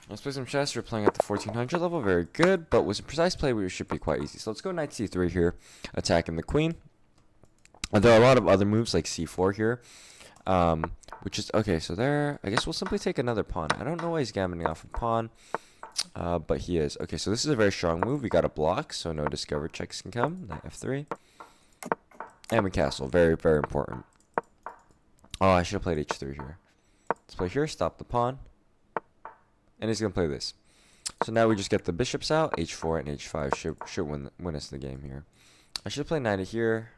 Let's play some chess. We're playing at the 1400 level. Very good, but with a precise play, we should be quite easy. So let's go knight c3 here, attacking the queen. And there are a lot of other moves like c4 here, which is okay. So there, I guess we'll simply take another pawn. I don't know why he's gammoning off a pawn, but he is. Okay, so this is a very strong move. We got a block, so no discovered checks can come. Knight f3, and we castle. Very, very important. Oh, I should have played h3 here. Let's play here. Stop the pawn. And he's going to play this. So now we just get the bishops out. h4 and h5 should win us the game here. I should play knight here.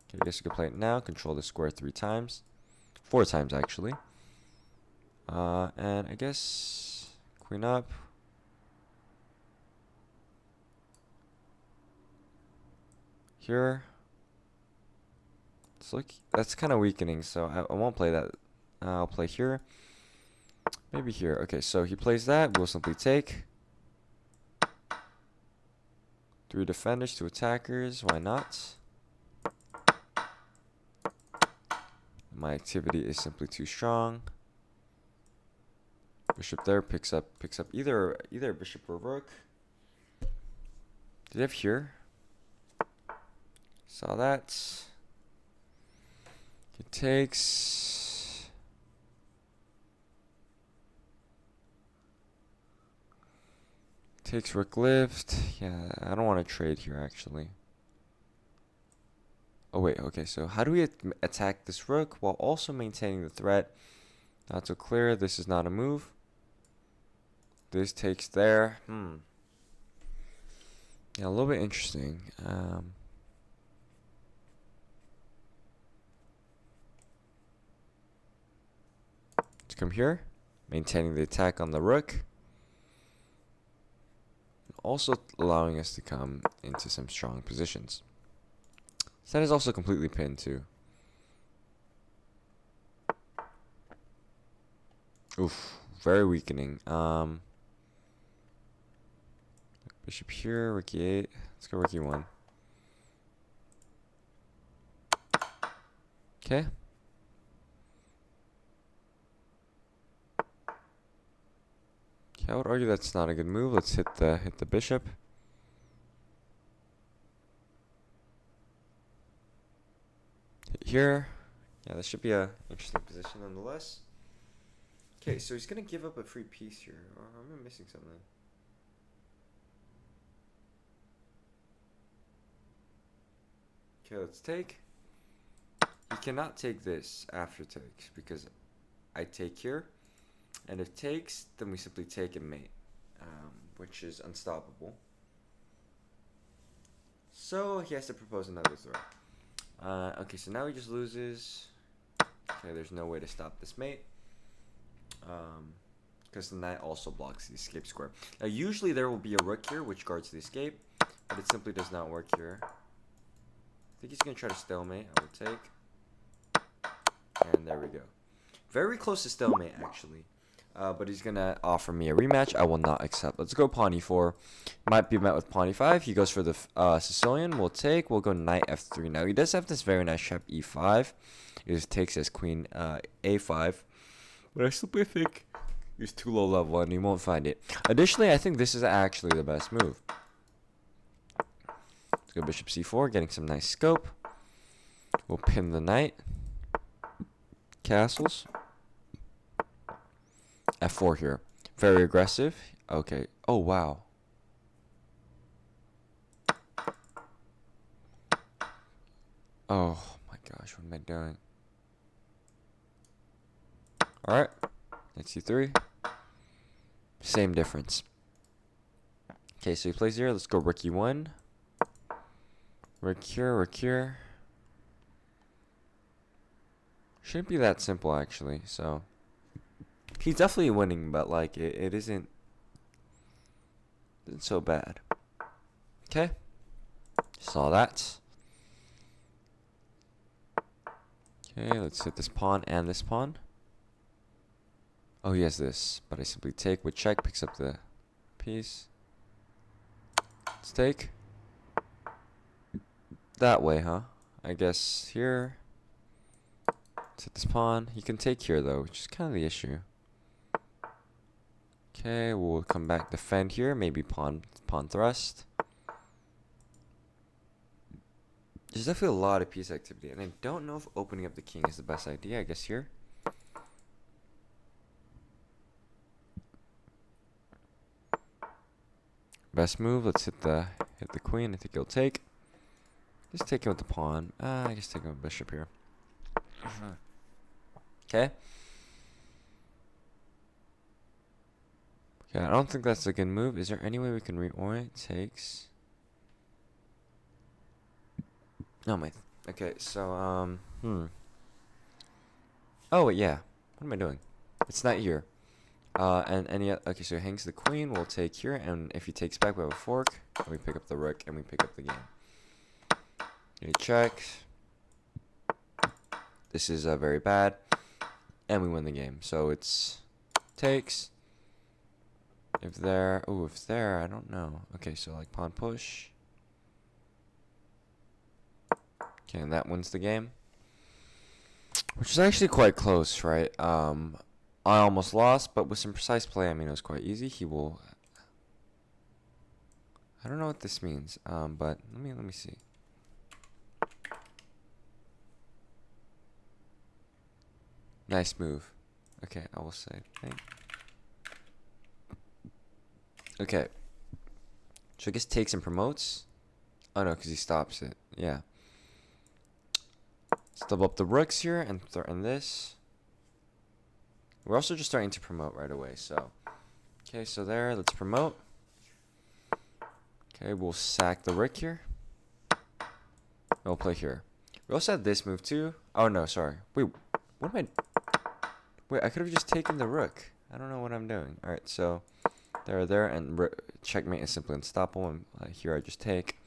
Okay, I guess we could play it now. Control the square 3 times. 4 times, actually. And I guess queen up. Here. Let's look. That's kind of weakening, so I won't play that. I'll play here. Maybe here. Okay, so he plays that. We'll simply take. 3 defenders, 2 attackers. Why not? My activity is simply too strong. Bishop there picks up either bishop or rook. Did he have here? Saw that. He takes. Takes rook lift. Yeah, I don't want to trade here actually. Oh wait, okay, so how do we attack this rook while also maintaining the threat? Not so clear. This is not a move. This takes there. Yeah, a little bit interesting. Let's come here, maintaining the attack on the rook. Also allowing us to come into some strong positions. So that is also completely pinned too. Oof, very weakening. Bishop here, rook e8. Let's go rook e1. Okay. I would argue that's not a good move. Let's hit the bishop. Hit here. Yeah, this should be a interesting position nonetheless. Okay, so he's gonna give up a free piece here. Or am I missing something? Okay, let's take. He cannot take this after takes because I take here. And if takes, then we simply take and mate, which is unstoppable. So he has to propose another threat. Okay, so now he just loses. Okay, there's no way to stop this mate. Because the knight also blocks the escape square. Now usually there will be a rook here which guards the escape, but it simply does not work here. I think he's going to try to stalemate. I would take. And there we go. Very close to stalemate actually. But he's going to offer me a rematch. I will not accept. Let's go pawn e4. Might be met with pawn e5. He goes for the Sicilian. We'll take. We'll go knight f3. Now, he does have this very nice trap e5. He just takes his queen a5. But I simply think he's too low level and he won't find it. Additionally, I think this is actually the best move. Let's go bishop c4. Getting some nice scope. We'll pin the knight. Castles. f4 here. Very aggressive. Okay. Oh, wow. Oh, my gosh. What am I doing? Alright. Knight c3. Same difference. Okay, so he plays here. Let's go rook e1. Rook here, rook here. Shouldn't be that simple, actually. So he's definitely winning, but like it isn't so bad. Okay, saw that. Okay, let's hit this pawn and this pawn. Oh, he has this, but I simply take with check, picks up the piece. Let's take. That way, huh? I guess here. Let's hit this pawn. He can take here, though, which is kind of the issue. Okay, we'll come back defend here. Maybe pawn thrust. There's definitely a lot of piece activity, and I don't know if opening up the king is the best idea. I guess here. Best move. Let's hit the queen. I think he'll take. Just take him with the pawn. I guess take him with bishop here. Okay. Okay, I don't think that's a good move. Is there any way we can reorient? Takes. No, my. Okay, so Oh wait, yeah. What am I doing? It's not here. And any. Okay, so he hangs the queen. We'll take here, and if he takes back, we have a fork. And we pick up the rook, and we pick up the game. He checks. This is very bad, and we win the game. So it's takes. If there, I don't know. Okay, so like pawn push. Okay, and that wins the game. Which is actually quite close, right? I almost lost, but with some precise play, I mean, it was quite easy. He will. I don't know what this means, but let me see. Nice move. Okay, I will say. Okay. So I guess takes and promotes. Oh no, because he stops it. Yeah. Let's double up the rooks here and threaten this. We're also just starting to promote right away. So, okay, so there. Let's promote. Okay, we'll sack the rook here. We'll play here. We also have this move too. Oh no, sorry. Wait, what am I? Wait, I could have just taken the rook. I don't know what I'm doing. All right, so there, and checkmate is simply unstoppable. And here I just take.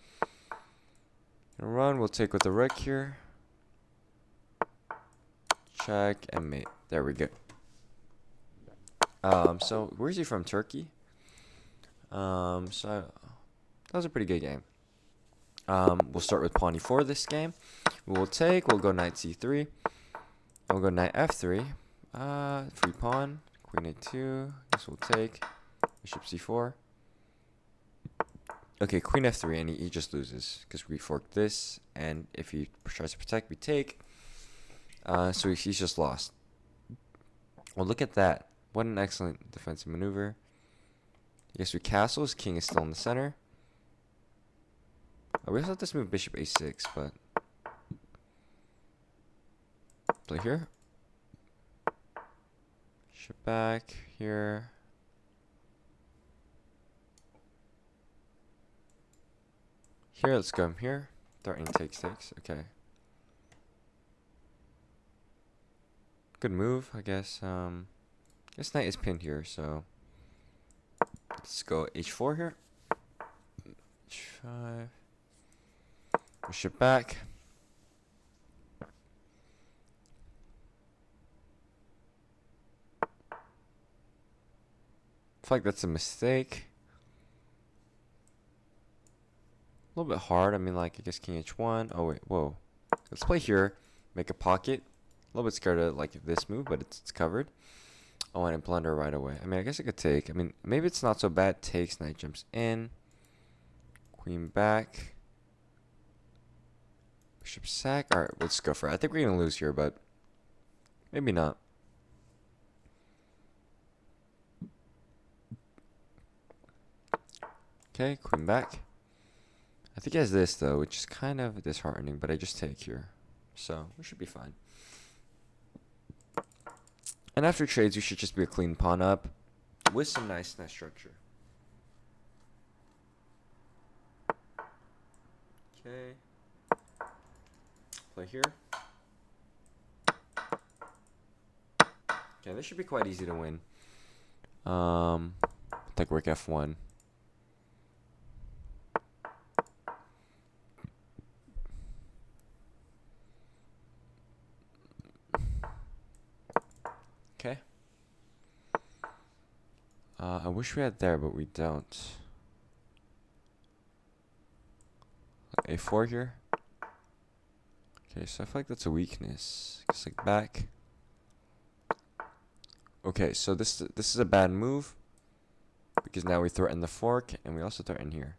Run. We'll take with the rook here. Check and mate. There we go. So where is he from? Turkey. So that was a pretty good game. We'll start with pawn e4 this game. We'll take. We'll go knight c3. And we'll go knight f3. Free pawn. Queen a2. Guess we'll take. Bishop c4. Okay, queen f3, and he just loses because we forked this, and if he tries to protect, we take. So he's just lost. Well, look at that. What an excellent defensive maneuver. I guess we castle. His king is still in the center. We also have this move bishop a6, but play here. Bishop back here. Here, let's go here. Threatening takes. Okay. Good move, I guess. Guess knight is pinned here, so let's go h4 here. h5. Bishop back. I feel like that's a mistake. A little bit hard. I mean, like, I guess king h1. Oh, wait. Whoa. Let's play here. Make a pocket. A little bit scared of, like, this move, but it's covered. Oh, and I blunder right away. I mean, I guess I could take. I mean, maybe it's not so bad. Takes. Knight jumps in. Queen back. Bishop sack. All right, let's go for it. I think we're going to lose here, but maybe not. Okay, queen back. I think he has this, though, which is kind of disheartening, but I just take here. So, we should be fine. And after trades, we should just be a clean pawn up with some nice structure. Okay. Play here. Okay, this should be quite easy to win. Take rook f1. Okay. I wish we had there, but we don't. A4 here. Okay, so I feel like that's a weakness. Just like back. Okay, so this is a bad move. because now we threaten the fork, and we also threaten here.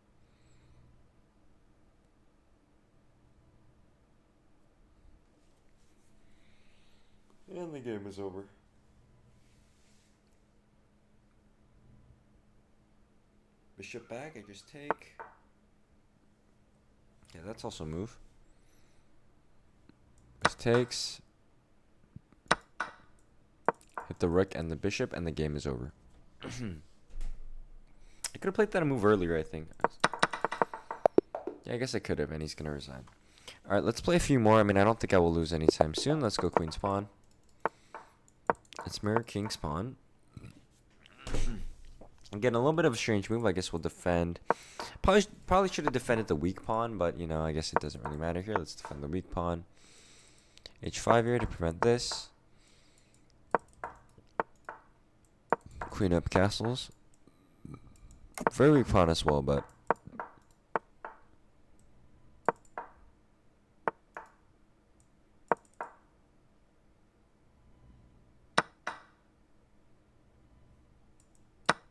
And the game is over. Bishop back, I just take. Yeah, that's also a move. Just takes. Hit the rook and the bishop, and the game is over. I could have played that move earlier, I think. Yeah, I guess I could have, and he's going to resign. Alright, let's play a few more. I mean, I don't think I will lose anytime soon. Let's go queen's pawn. Let's mirror king's pawn. Again, a little bit of a strange move. I guess we'll defend. Probably should have defended the weak pawn, but, you know, I guess it doesn't really matter here. Let's defend the weak pawn. H5 here to prevent this. Queen up castles. Very weak pawn as well, but...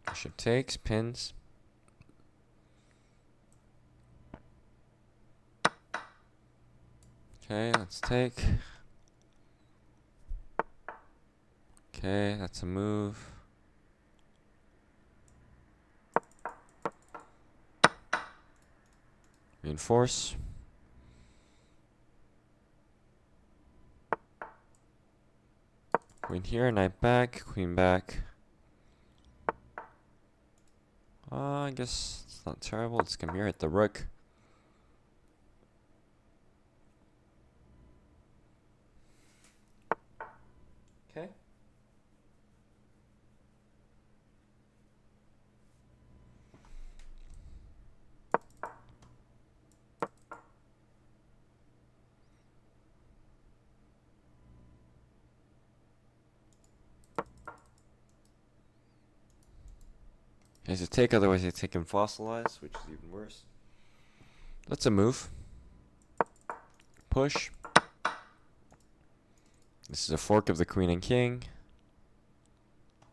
Bishop takes, pins. Okay, let's take. Okay, that's a move. Reinforce. Queen here, knight back, queen back. I guess it's not terrible. Let's come here, hit the rook. Okay. Has a take, otherwise I take him fossilized, which is even worse. That's a move. Push. This is a fork of the queen and king.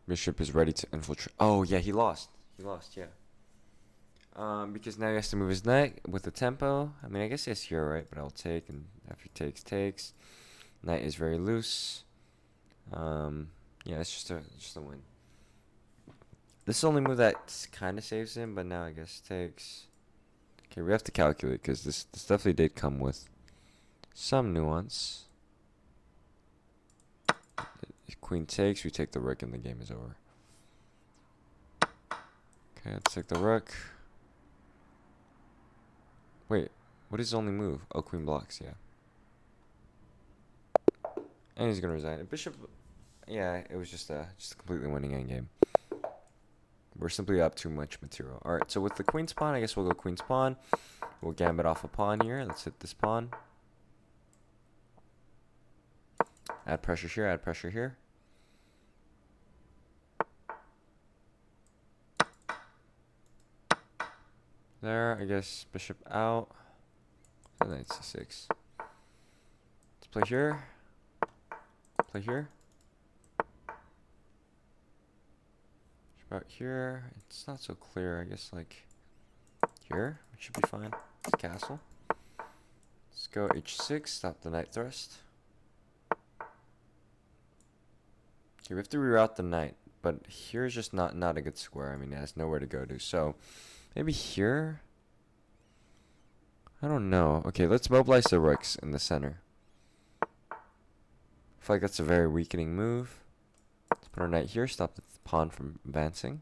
Bishop is ready to infiltrate. Oh, yeah, he lost. He lost, yeah. Because now he has to move his knight with the tempo. I mean, I guess he has here, right? But I'll take, and after he takes. Knight is very loose. Yeah, it's just a win. This is the only move that kind of saves him, but now I guess takes. Okay, we have to calculate, because this definitely did come with some nuance. If queen takes, we take the rook, and the game is over. Okay, let's take the rook. Wait, what is the only move? Oh, queen blocks, yeah. And he's gonna resign. Bishop, yeah, it was just a completely winning endgame. We're simply up too much material. Alright, so with the queen's pawn, I guess we'll go queen's pawn. We'll gambit off a pawn here. Let's hit this pawn. Add pressure here, add pressure here. There, I guess bishop out. And knight c6. Let's play here. Play here. Out here, it's not so clear. I guess like here, it should be fine. It's a castle. Let's go h6, stop the knight thrust. Okay, we have to reroute the knight, but here's just not a good square. I mean, it has nowhere to go to. So maybe here. I don't know. Okay, let's mobilize the rooks in the center. I feel like that's a very weakening move. Let's put our knight here, stop the pawn from advancing.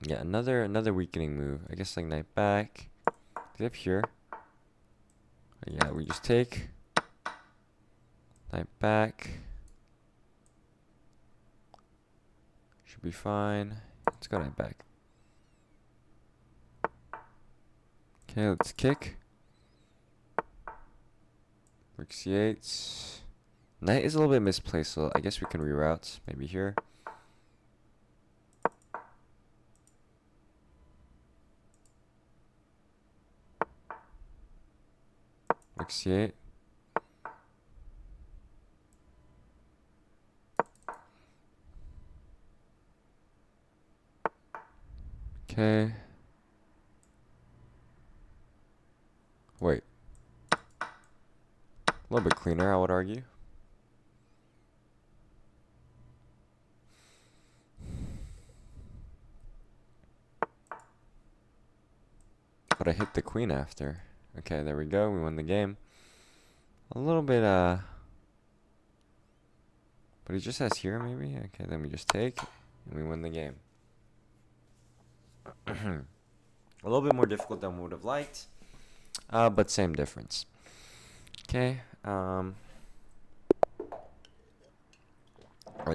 Yeah, another weakening move. I guess like knight back. Up here. Yeah, we just take. Knight back. Should be fine. Let's go knight back. Okay, let's kick. Rook c8. Knight is a little bit misplaced, so I guess we can reroute. Maybe here. Rook c8. Okay. Wait. A little bit cleaner, I would argue. But I hit the queen after. Okay, there we go. We won the game. A little bit, but he just has here, maybe? Okay, then we just take, and we win the game. A little bit more difficult than we would have liked, but same difference. Okay, alright,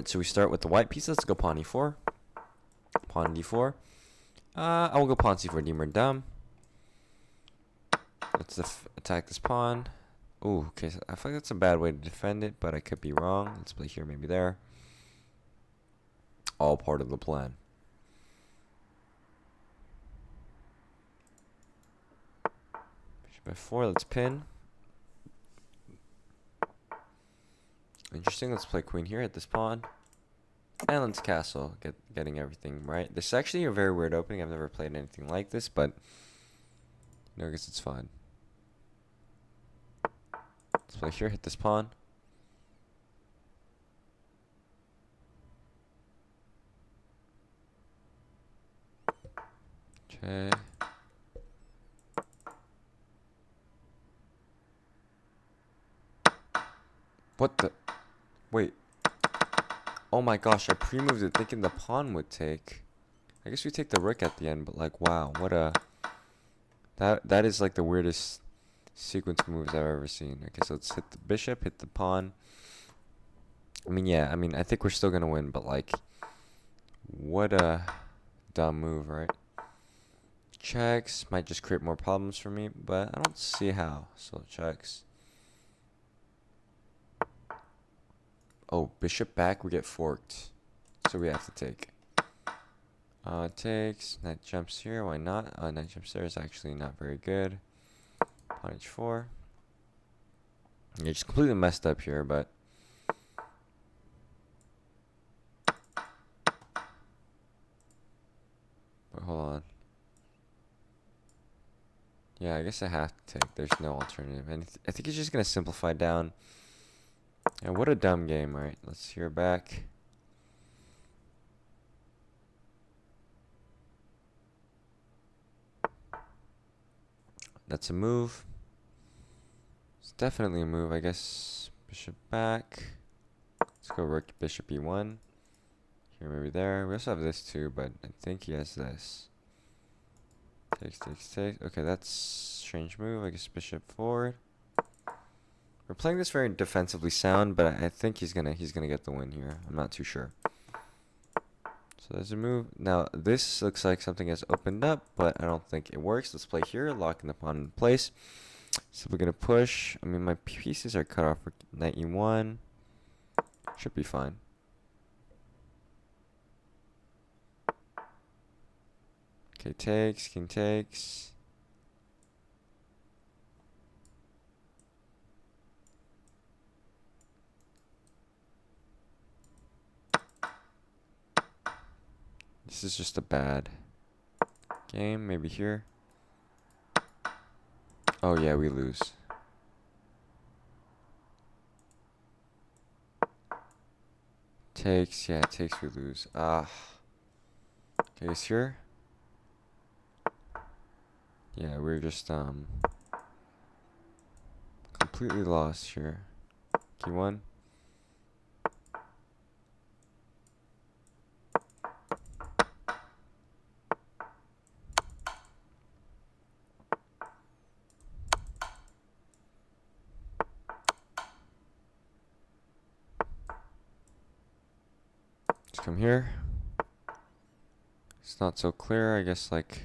so we start with the white piece. Let's go pawn e4. Pawn d4. I will go pawn c4, d more dumb. Let's attack this pawn. Ooh, okay, so I feel like that's a bad way to defend it, but I could be wrong. Let's play here, maybe there. All part of the plan. Bishop f4, let's pin. Interesting, let's play queen here at this pawn. And let's castle, getting everything right. This is actually a very weird opening. I've never played anything like this, but I guess it's fine. Let's play here, hit this pawn. Okay. What the? Wait. Oh my gosh, I pre-moved it thinking the pawn would take. I guess we take the rook at the end, but like, wow, what a... That is like the weirdest sequence of moves I've ever seen. Okay, so let's hit the bishop, hit the pawn. I mean, yeah, I think we're still gonna win, but like, what a dumb move, right? Checks might just create more problems for me, but I don't see how. So checks. Oh, bishop back, we get forked. So we have to take. Takes, knight jumps here, why not? Knight jumps there is actually not very good. Pawn h4. You're just completely messed up here, but... But hold on. Yeah, I guess I have to take. There's no alternative. And I think he's just going to simplify down. And what a dumb game, right? Let's hear back. That's a move. It's definitely a move, I guess. Bishop back. Let's go rook, bishop e1. Here, maybe there. We also have this too, but I think he has this. Takes, takes, takes. Okay, that's strange move. I guess bishop forward. We're playing this very defensively sound, but I think he's gonna get the win here. I'm not too sure. So there's a move. Now this looks like something has opened up, but I don't think it works. Let's play here, locking the pawn in place. So we're gonna push. I mean, my pieces are cut off for knight e1. Should be fine. Okay, takes, king takes. This is just a bad game. Maybe here. Oh yeah, we lose. Takes, yeah, takes, we lose. Okay, it's here. Yeah, we're just completely lost here. Q1. Let's come here. It's not so clear, I guess, like...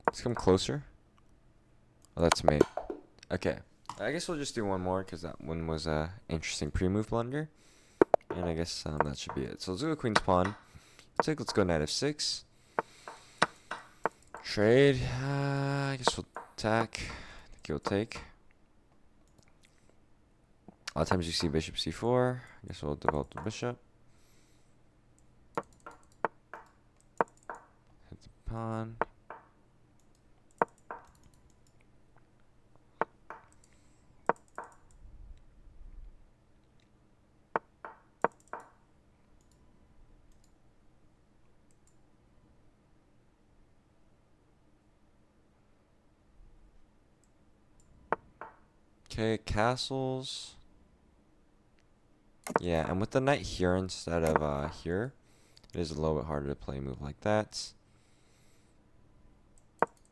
Let's come closer. Oh, that's mate. Okay. I guess we'll just do one more, because that one was a interesting pre-move blunder. And I guess that should be it. So let's go queen's pawn. Let's go knight f6. Trade. I guess we'll attack. I think he'll take. A lot of times you see bishop c4. I guess we'll develop the bishop. pawn. Okay, castles. Yeah, and with the knight here instead of here, it is a little bit harder to play a move like that.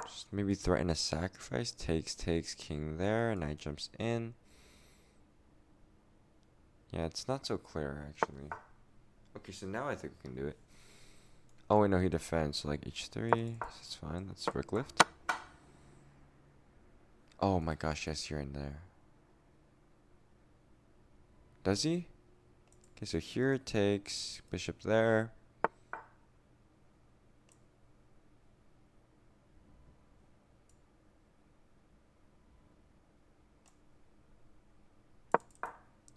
Just maybe threaten a sacrifice. Takes, king there. Knight jumps in. Yeah, it's not so clear, actually. Okay, so now I think we can do it. Oh, wait, no, he defends. So, like, h3. That's fine. That's rook lift. Oh, my gosh, yes, you're in there. Does he? Okay, so here it takes. Bishop there.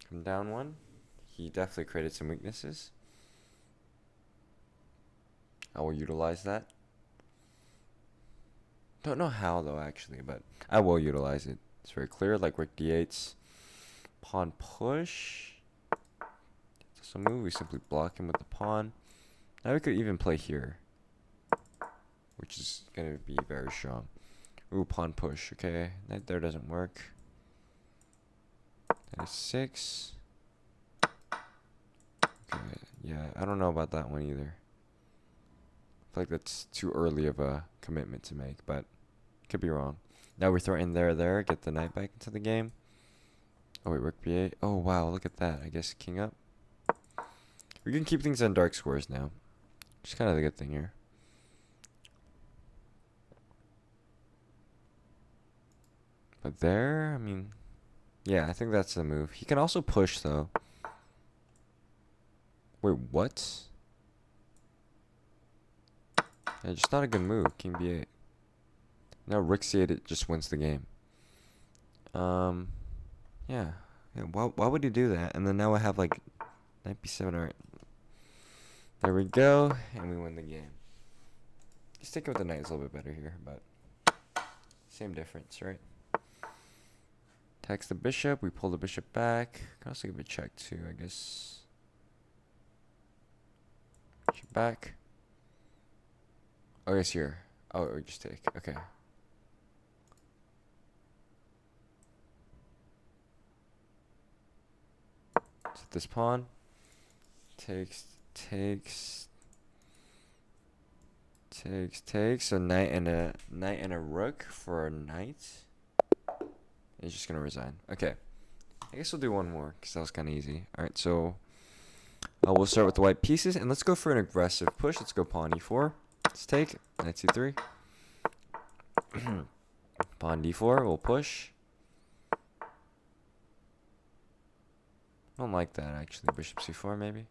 Come down one. He definitely created some weaknesses. I will utilize that. Don't know how though, actually, but I will utilize it. It's very clear, like rook d8's pawn push. So move, we simply block him with the pawn. Now we could even play here, which is gonna be very strong. Ooh, pawn push. Okay, that there doesn't work. That is 6. Okay, yeah, I don't know about that one either. I feel like that's too early of a commitment to make, but could be wrong. Now we throw in there, get the knight back into the game. Oh wait, rook b8. Oh wow, look at that. I guess king up. We can keep things on dark squares now. Which is kind of the good thing here. But there, I mean, yeah, I think that's the move. He can also push though. Wait, what? Yeah, just not a good move. King b8. Now rook c8, it just wins the game. Yeah. Why would he do that? And then now I have like knight b7. Alright. There we go, and we win the game. Sticking with the knight is a little bit better here, but same difference, right? Attacks the bishop. We pull the bishop back. Can also give a check too, I guess. Bishop back. Oh, yes, here. Oh, we just take. Okay. So this pawn takes. So knight and a rook for a knight. He's just gonna resign. Okay. I guess we'll do one more because that was kind of easy. All right, so we'll start with the white pieces and let's go for an aggressive push. Let's go pawn e4. Let's take knight c3. Pawn d4. We'll push. I don't like that actually. Bishop c4 maybe.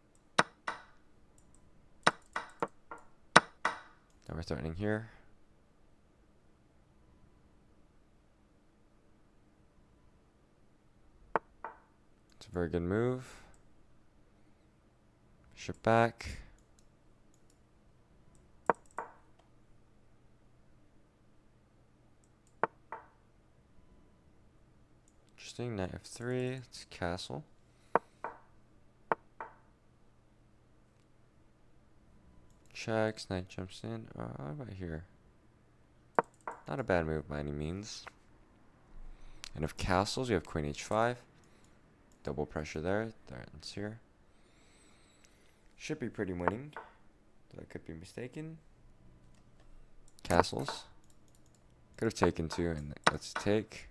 Now we're threatening here. It's a very good move. Bishop back. Interesting. Knight f3. It's castle. Checks. Knight jumps in. What about here? Not a bad move by any means. And if castles, you have queen h5. Double pressure there. That's here. Should be pretty winning. Though I could be mistaken. Castles. Could have taken 2, and let's take.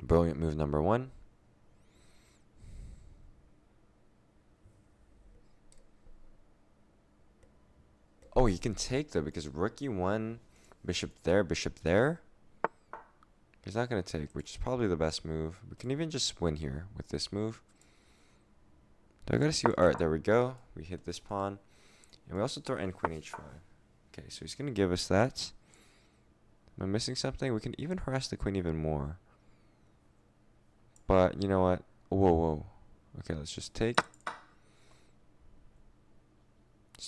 Brilliant move number 1. Oh, you can take though because rook e1, bishop there, bishop there. He's not going to take, which is probably the best move. We can even just win here with this move. Do I got to see? All right, there we go. We hit this pawn. And we also throw in queen h5. Okay, so he's going to give us that. Am I missing something? We can even harass the queen even more. But you know what? Whoa. Okay, let's just take.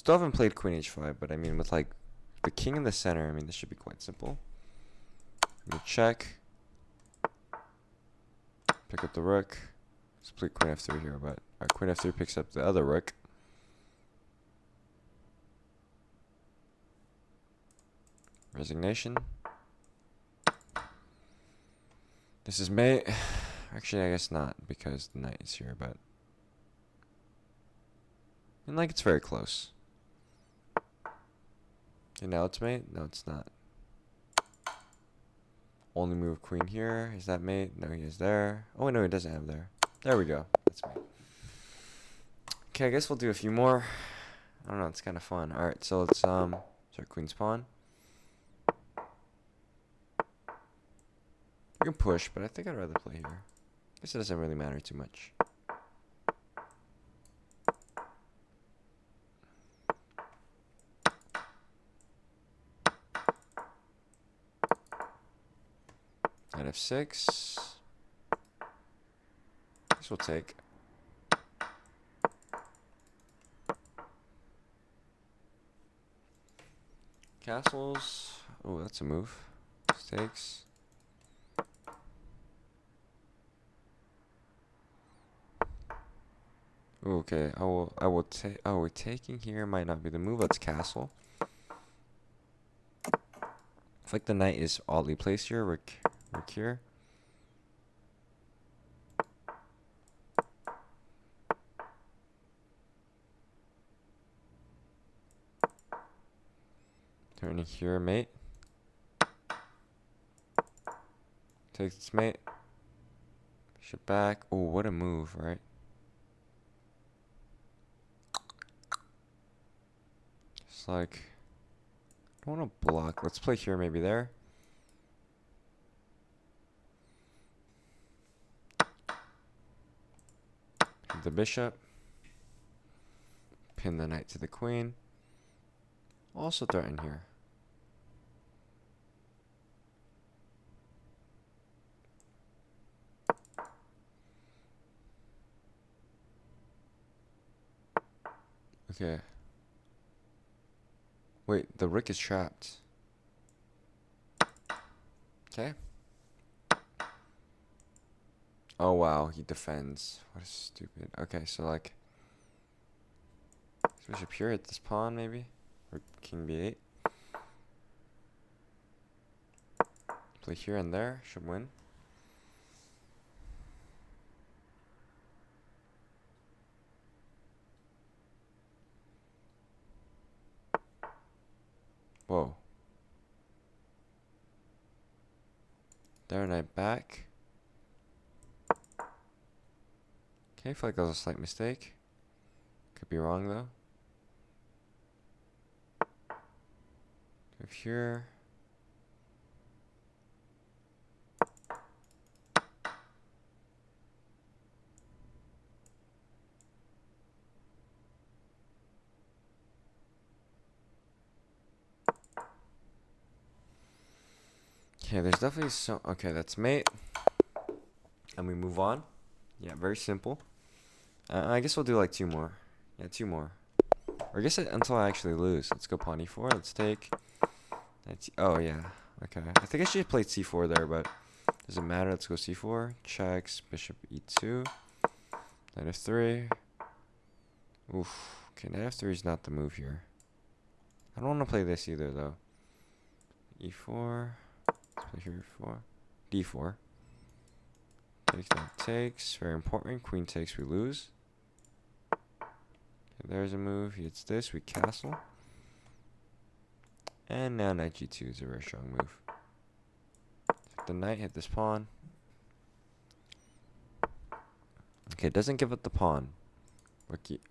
Still haven't played queen h5, but I mean with like the king in the center, I mean this should be quite simple. We check. Pick up the rook. Let's play queen f3 here, but queen f3 picks up the other rook. Resignation. This is mate. Actually, I guess not, because the knight is here, but... And like, it's very close. Okay, now it's mate? No, it's not. Only move queen here. Is that mate? No, he is there. Oh, no, he doesn't have there. There we go. That's mate. Okay, I guess we'll do a few more. I don't know, it's kind of fun. Alright, so let's, start queen's pawn. We can push, but I think I'd rather play here. I guess it doesn't really matter too much. Knight f6. This will take. Castles. Oh, that's a move. This takes. Ooh, okay, I will take. Oh, we're taking here. Might not be the move. Let's castle. I feel like the knight is oddly placed here. Rook here. Turning here, mate. Takes its mate. Bishop back. Oh, what a move, right? It's like, I don't want to block. Let's play here, maybe there. Hit the bishop. Pin the knight to the queen. Also threaten here. Okay. Wait, the rook is trapped. Okay. Oh wow, he defends. What is stupid. Okay, so like, bishop here at this pawn maybe, or king b8. Play here and there, should win. Whoa. There, knight back. Okay, I feel like that was a slight mistake. Could be wrong though. Go here. Okay, there's definitely so. Okay, that's mate. And we move on. Yeah, very simple. I guess we'll do like two more. Yeah, two more. Or I guess until I actually lose. Let's go pawn e4. Let's take. Oh, yeah. Okay. I think I should have played c4 there, but doesn't matter. Let's go c4. Checks. Bishop e2. Knight f3. Oof. Okay, knight f3 is not the move here. I don't want to play this either, though. e4. Let's play here e4. d4. Takes, knight takes. Very important. Queen takes, we lose. Okay, there's a move. He hits this. We castle. And now knight g2 is a very strong move. Hit the knight, hit this pawn. Okay, it doesn't give up the pawn. Rookie.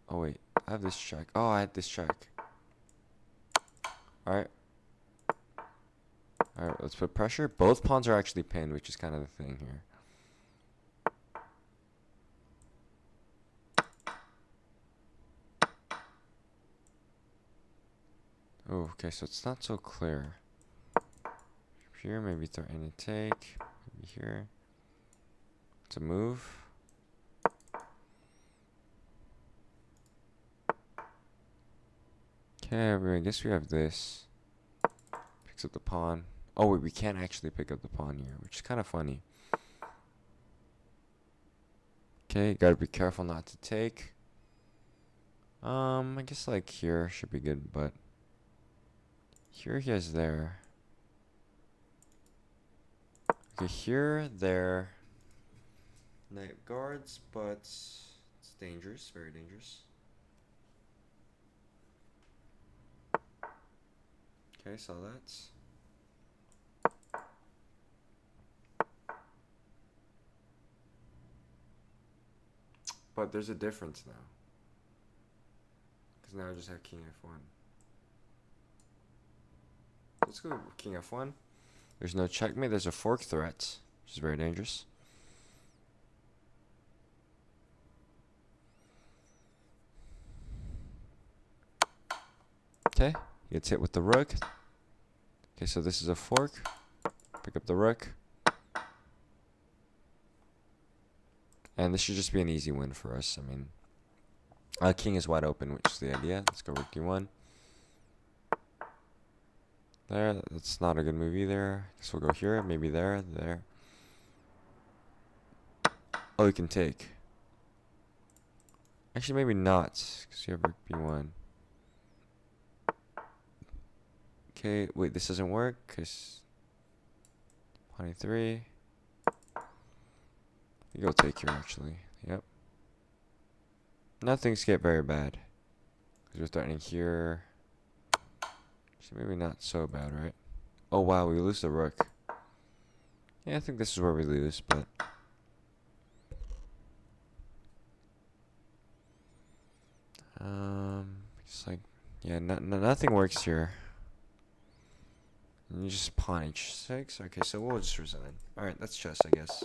Oh, wait. I have this check. Oh, I had this check. Alright. Alright, let's put pressure. Both pawns are actually pinned, which is kind of the thing here. Oh, okay, so it's not so clear. Here, maybe threaten and take. Maybe here. It's a move. Okay, I guess we have this. Picks up the pawn. Oh wait, we can't actually pick up the pawn here, which is kind of funny. Okay, gotta be careful not to take. I guess like here should be good, but here he has there. Okay, here, there. Knight guards, but it's dangerous, very dangerous. Okay, saw that. But there's a difference now. Because now I just have king f1. Let's go king f1. There's no checkmate, there's a fork threat, which is very dangerous. Okay, he gets hit with the rook. Okay, so this is a fork. Pick up the rook. And this should just be an easy win for us. I mean, king is wide open, which is the idea. Let's go rook d1. There, that's not a good move either. Guess we'll go here, maybe there, there. Oh, we can take. Actually, maybe not, because you have rook b1. Okay, wait, this doesn't work, because pawn e3. You go take here, actually. Yep. Now things get very bad. Because we're threatening here. Actually, maybe not so bad, right? Oh, wow, we lose the rook. Yeah, I think this is where we lose, but... It's like... Yeah, nothing works here. And you just pawn h6. Okay, so we'll just resign. Alright, that's chess, I guess.